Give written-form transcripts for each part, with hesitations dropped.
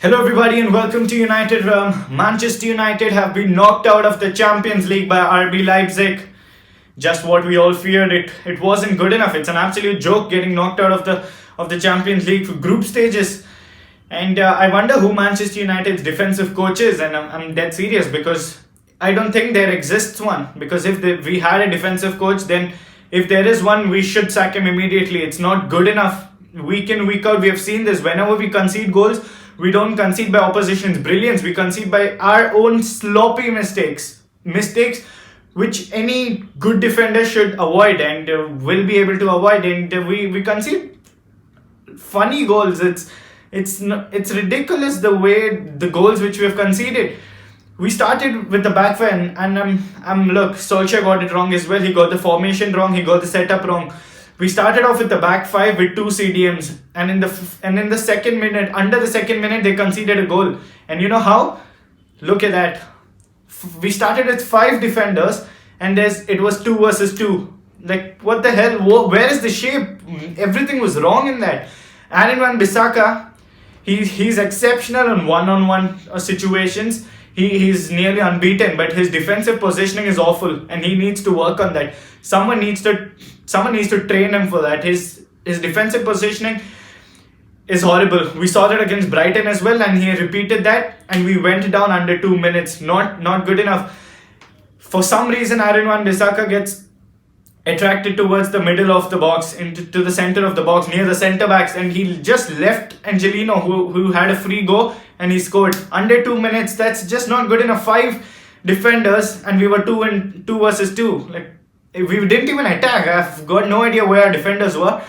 Hello, everybody, and welcome to United Realm. Manchester United have been knocked out of the Champions League by RB Leipzig. Just what we all feared. It wasn't good enough. It's an absolute joke getting knocked out of the Champions League for group stages. And I wonder who Manchester United's defensive coach is. And I'm dead serious because I don't think there exists one. Because if we had a defensive coach, then if there is one, we should sack him immediately. It's not good enough. Week in, week out, we have seen this. Whenever we concede goals, we don't concede by opposition's brilliance. We concede by our own sloppy mistakes. Mistakes which any good defender should avoid and will be able to avoid. And we concede funny goals. It's ridiculous the way the goals which we have conceded. We started with the back four and look, Solskjaer got it wrong as well. He got the formation wrong. He got the setup wrong. We started off with the back five with two CDMs, and in the second minute, under the second minute, they conceded a goal. And you know how? Look at that. We started with five defenders, and it was 2 versus 2. Like, what the hell? Where is the shape? Everything was wrong in that. Aaron Wan-Bissaka, he's exceptional in one-on-one situations. He's nearly unbeaten, but his defensive positioning is awful, and he needs to work on that. Someone needs to train him for that. His defensive positioning is horrible. We saw that against Brighton as well, and he repeated that, and we went down under 2 minutes. Not good enough. For some reason, Aaron Wan-Bissaka gets attracted towards the middle of the box, to the center of the box, near the centre backs, and he just left Angelino, who had a free go, and he scored. Under 2 minutes, that's just not good enough. 5 defenders, and we were 2 versus 2. Like, we didn't even attack. I've got no idea where our defenders were.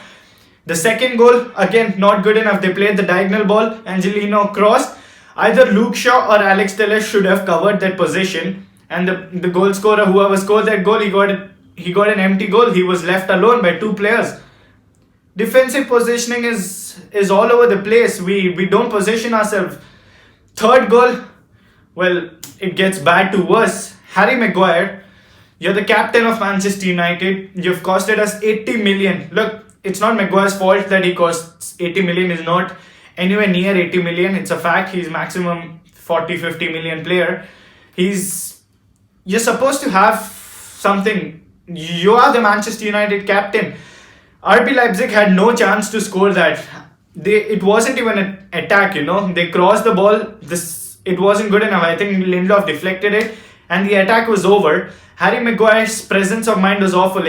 The second goal, again, not good enough. They played the diagonal ball. Angelino crossed. Either Luke Shaw or Alex Telles should have covered that position. And the goal scorer, whoever scored that goal, he got an empty goal. He was left alone by 2 players. Defensive positioning is all over the place. We don't position ourselves. Third goal, well, it gets bad to worse. Harry Maguire, you're the captain of Manchester United. You've costed us 80 million. Look, it's not Maguire's fault that he costs 80 million. He's not anywhere near 80 million. It's a fact. He's maximum 40-50 million player. You're supposed to have something. You are the Manchester United captain. RB Leipzig had no chance to score that. It wasn't even an attack, They crossed the ball. It wasn't good enough. I think Lindelof deflected it, and the attack was over. Harry Maguire's presence of mind was awful.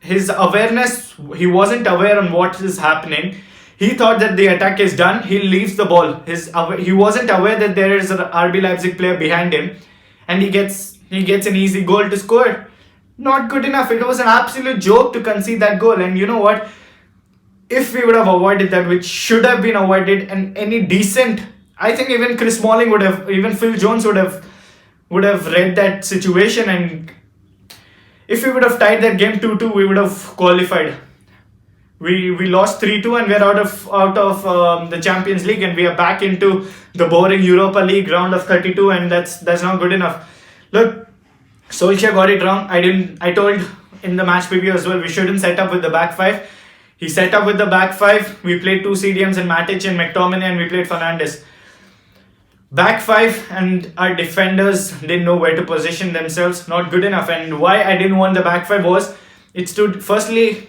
His awareness, he wasn't aware on what is happening. He thought that the attack is done. He leaves the ball. He wasn't aware that there is an RB Leipzig player behind him, and he gets an easy goal to score. Not good enough. It was an absolute joke to concede that goal. And you know what? If we would have avoided that, which should have been avoided, and any decent, I think even Chris Smalling even Phil Jones would have read that situation, and if we would have tied that game 2-2, we would have qualified. We lost 3-2, and we're out of the Champions League, and we are back into the boring Europa League round of 32, and that's not good enough. Look, Solskjaer got it wrong. I told in the match preview as well, we shouldn't set up with the back five. He set up with the back five. We played 2 CDMs and Matic and McTominay, and we played Fernandes. Back five, and our defenders didn't know where to position themselves. Not good enough. And why I didn't want the back five was, firstly,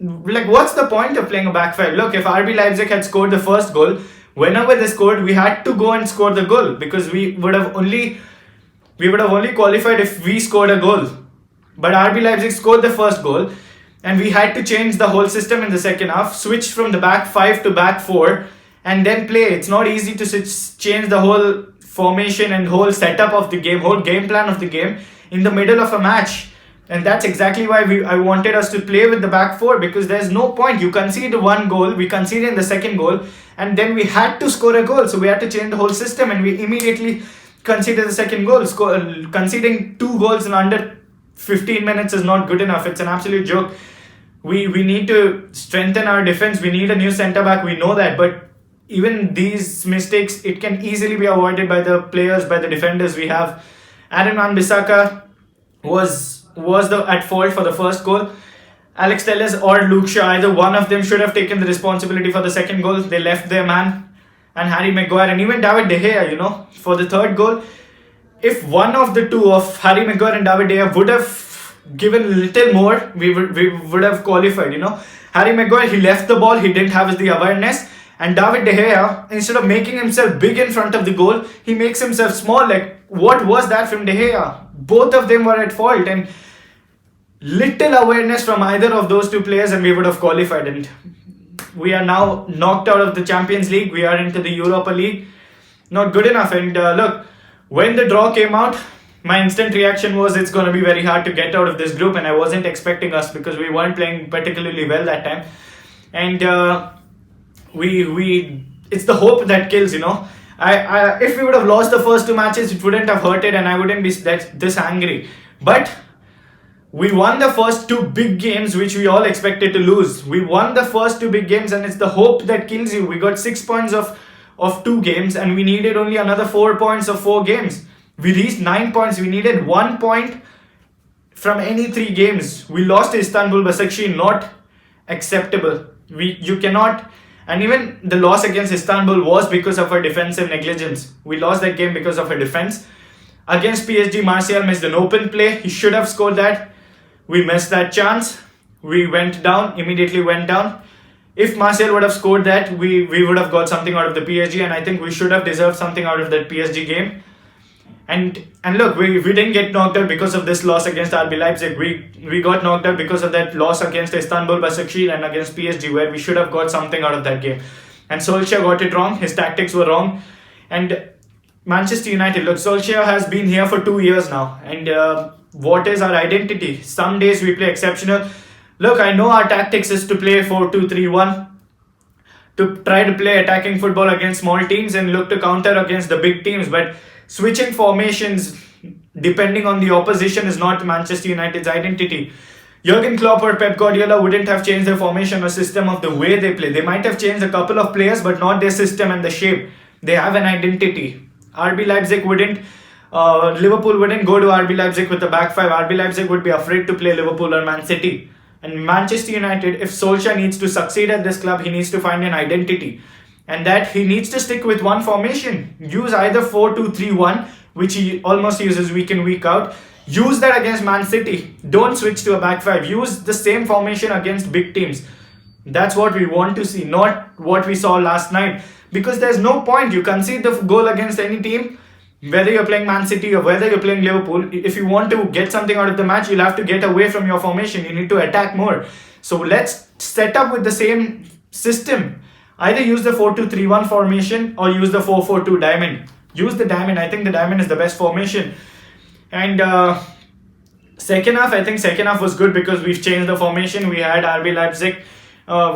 like, what's the point of playing a back five? Look, if RB Leipzig had scored the first goal, whenever they scored, we had to go and score the goal, because we would have only qualified if we scored a goal. But RB Leipzig scored the first goal, and we had to change the whole system in the second half, switch from the back 5 to back 4, and then play. It's not easy to change the whole formation and whole setup of the game, whole game plan of the game in the middle of a match. And that's exactly why I wanted us to play with the back 4, because there's no point. You conceded 1 goal, we conceded in the second goal, and then we had to score a goal. So we had to change the whole system, and we immediately conceded the second goal. Conceding 2 goals in under 15 minutes is not good enough. It's an absolute joke. We need to strengthen our defense. We need a new centre back. We know that, but even these mistakes, it can easily be avoided by the players, by the defenders we have. Aaron Wan-Bissaka was at fault for the first goal. Alex Telles or Luke Shaw, either one of them should have taken the responsibility for the second goal. They left their man. and Harry Maguire and even David De Gea, for the third goal. If one of the two, of Harry Maguire and David De Gea, would have given a little more, we would have qualified. Harry Maguire, he left the ball, he didn't have the awareness, and David De Gea, instead of making himself big in front of the goal, he makes himself small. Like, what was that from De Gea? Both of them were at fault, and little awareness from either of those two players, and we would have qualified. And we are now knocked out of the Champions League. We are into the Europa League. Not good enough. And look, when the draw came out, my instant reaction was it's going to be very hard to get out of this group, and I wasn't expecting us because we weren't playing particularly well that time. And it's the hope that kills. If we would have lost the first two matches, it wouldn't have hurted, and I wouldn't be this angry. But we won the first two big games, which we all expected to lose. We won the first two big games, and it's the hope that kills you. We got 6 points of 2 games, and we needed only another 4 points of 4 games. We reached 9 points. We needed 1 point from any 3 games. We lost to Istanbul Başakşehir, not acceptable. You cannot. And even the loss against Istanbul was because of our defensive negligence. We lost that game because of our defense. Against PSG, Martial missed an open play. He should have scored that. We missed that chance. We went down, immediately went down. If Martial would have scored that, we would have got something out of the PSG, and I think we should have deserved something out of that PSG game. And look, we didn't get knocked out because of this loss against RB Leipzig. We got knocked out because of that loss against Istanbul Başakşehir and against PSG, where we should have got something out of that game. And Solskjaer got it wrong. His tactics were wrong. And Manchester United, look, Solskjaer has been here for 2 years now. And what is our identity? Some days we play exceptional. Look, I know our tactics is to play 4-2-3-1, to try to play attacking football against small teams and look to counter against the big teams. But switching formations depending on the opposition is not Manchester United's identity. Jurgen Klopp or Pep Guardiola wouldn't have changed their formation or system of the way they play. They might have changed a couple of players, but not their system and the shape. They have an identity. RB Leipzig wouldn't. Liverpool wouldn't go to RB Leipzig with the back five. RB Leipzig would be afraid to play Liverpool or Man City. And Manchester United, if Solskjaer needs to succeed at this club, he needs to find an identity. And that he needs to stick with one formation. Use either 4-2-3-1, which he almost uses week in, week out. Use that against Man City. Don't switch to a back five. Use the same formation against big teams. That's what we want to see, not what we saw last night. Because there's no point. You concede the goal against any team, whether you're playing Man City or whether you're playing Liverpool. If you want to get something out of the match, you'll have to get away from your formation. You need to attack more. So let's set up with the same system. Either use the 4-2-3-1 formation or use the 4-4-2 diamond. Use the diamond. I think the diamond is the best formation. And second half was good because we've changed the formation. We had RB Leipzig.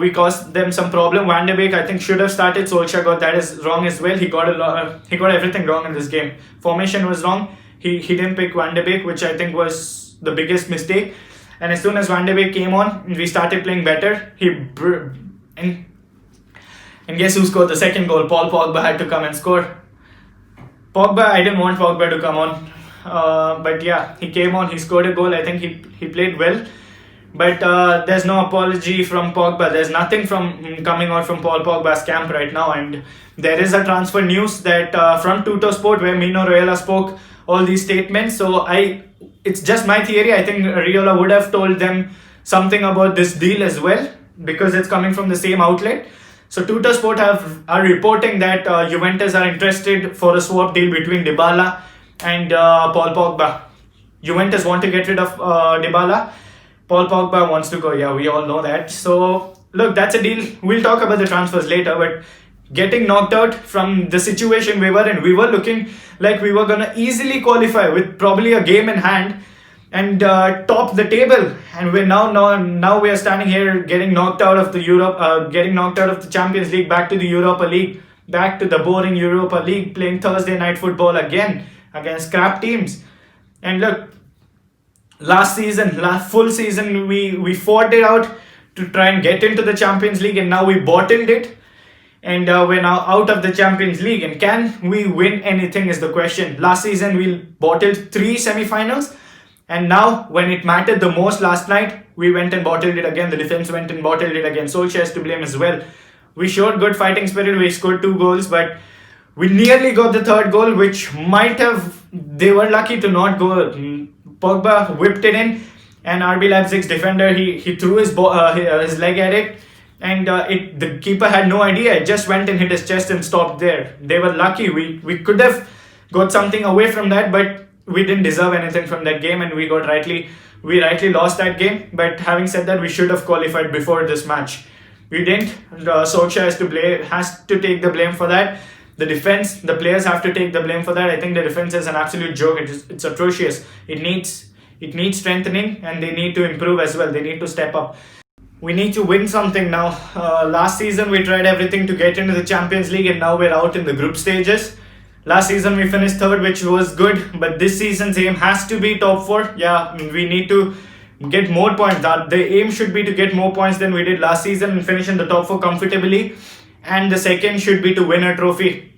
We caused them some problem. Van de Beek, I think, should have started. Solskjaer got that is wrong as well. He got everything wrong in this game. Formation was wrong. He didn't pick Van de Beek, which I think was the biggest mistake. And as soon as Van de Beek came on, we started playing better. And guess who scored the second goal? Paul Pogba had to come and score. Pogba, I didn't want Pogba to come on. But yeah, he came on, he scored a goal. I think he played well. But there's no apology from Pogba. There's nothing coming out from Paul Pogba's camp right now. And there is a transfer news that from Tuttosport where Mino Raiola spoke all these statements. So it's just my theory. I think Raiola would have told them something about this deal as well, because it's coming from the same outlet. So Tuttosport are reporting that Juventus are interested for a swap deal between Dybala and Paul Pogba. Juventus want to get rid of Dybala. Paul Pogba wants to go. Yeah, we all know that. So look, that's a deal. We'll talk about the transfers later. But getting knocked out from the situation we were in, we were looking like we were gonna easily qualify with probably a game in hand and top the table. And we're now we are standing here getting knocked out of the Champions League, back to the Europa League, back to the boring Europa League, playing Thursday night football again against crap teams. And look, last full season, we fought it out to try and get into the Champions League, and now we bottled it. And we're now out of the Champions League. And can we win anything is the question. Last season, we bottled 3 semi-finals. And now, when it mattered the most last night, we went and bottled it again. The defense went and bottled it again. Solskjaer is to blame as well. We showed good fighting spirit. We scored 2 goals, but we nearly got the third goal, which might have. They were lucky to not go. Pogba whipped it in, and RB Leipzig's defender he threw his leg at it, and the keeper had no idea. It just went and hit his chest and stopped there. They were lucky. We could have got something away from that, but we didn't deserve anything from that game, and we rightly lost that game. But having said that, we should have qualified before this match. We didn't. Solskjaer has to take the blame for that. The defense, the players have to take the blame for that. I think the defense is an absolute joke. It's atrocious. It needs strengthening, and they need to improve as well. They need to step up. We need to win something now. Last season we tried everything to get into the Champions League, and now we're out in the group stages. Last season we finished third, which was good, but this season's aim has to be top four. Yeah, we need to get more points. The aim should be to get more points than we did last season and finish in the top four comfortably. And the second should be to win a trophy.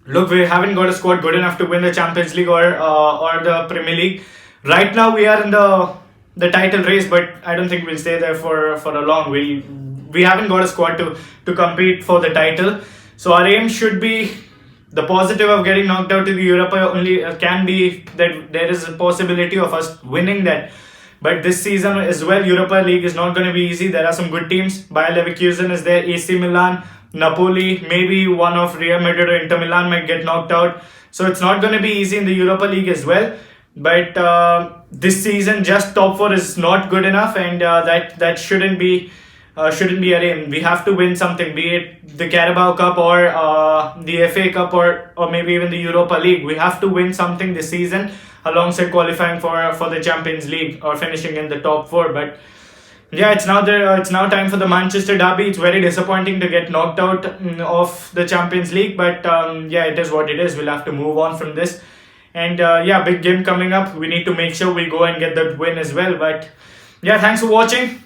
Look, we haven't got a squad good enough to win the Champions League or the Premier League. Right now we are in the title race, but I don't think we'll stay there for a long. We haven't got a squad to compete for the title. So our aim should be. The positive of getting knocked out to the Europa only can be that there is a possibility of us winning that. But this season as well, Europa League is not going to be easy. There are some good teams. Bayer Leverkusen is there, AC Milan, Napoli, maybe one of Real Madrid or Inter Milan might get knocked out. So it's not going to be easy in the Europa League as well. But this season, just top four is not good enough, and that shouldn't be our aim. We have to win something, be it the Carabao Cup or the FA Cup or maybe even the Europa League. We have to win something this season alongside qualifying for the Champions League or finishing in the top four. But yeah, it's now time for the Manchester derby. It's very disappointing to get knocked out of the Champions League, but yeah, it is what it is. We'll have to move on from this. And yeah, big game coming up. We need to make sure we go and get that win as well. But yeah, thanks for watching.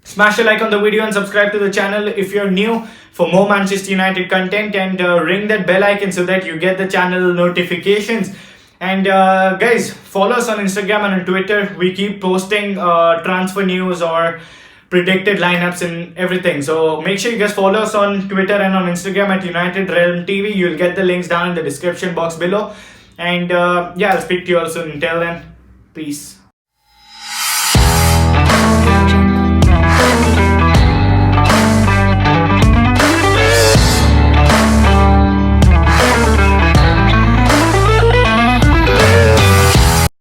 Smash a like on the video and subscribe to the channel if you're new for more Manchester United content, and ring that bell icon so that you get the channel notifications. And guys, follow us on Instagram and on Twitter. We keep posting transfer news or predicted lineups and everything. So make sure you guys follow us on Twitter and on Instagram at United Realm TV. You'll get the links down in the description box below. And yeah, I'll speak to you all soon. Until then, peace.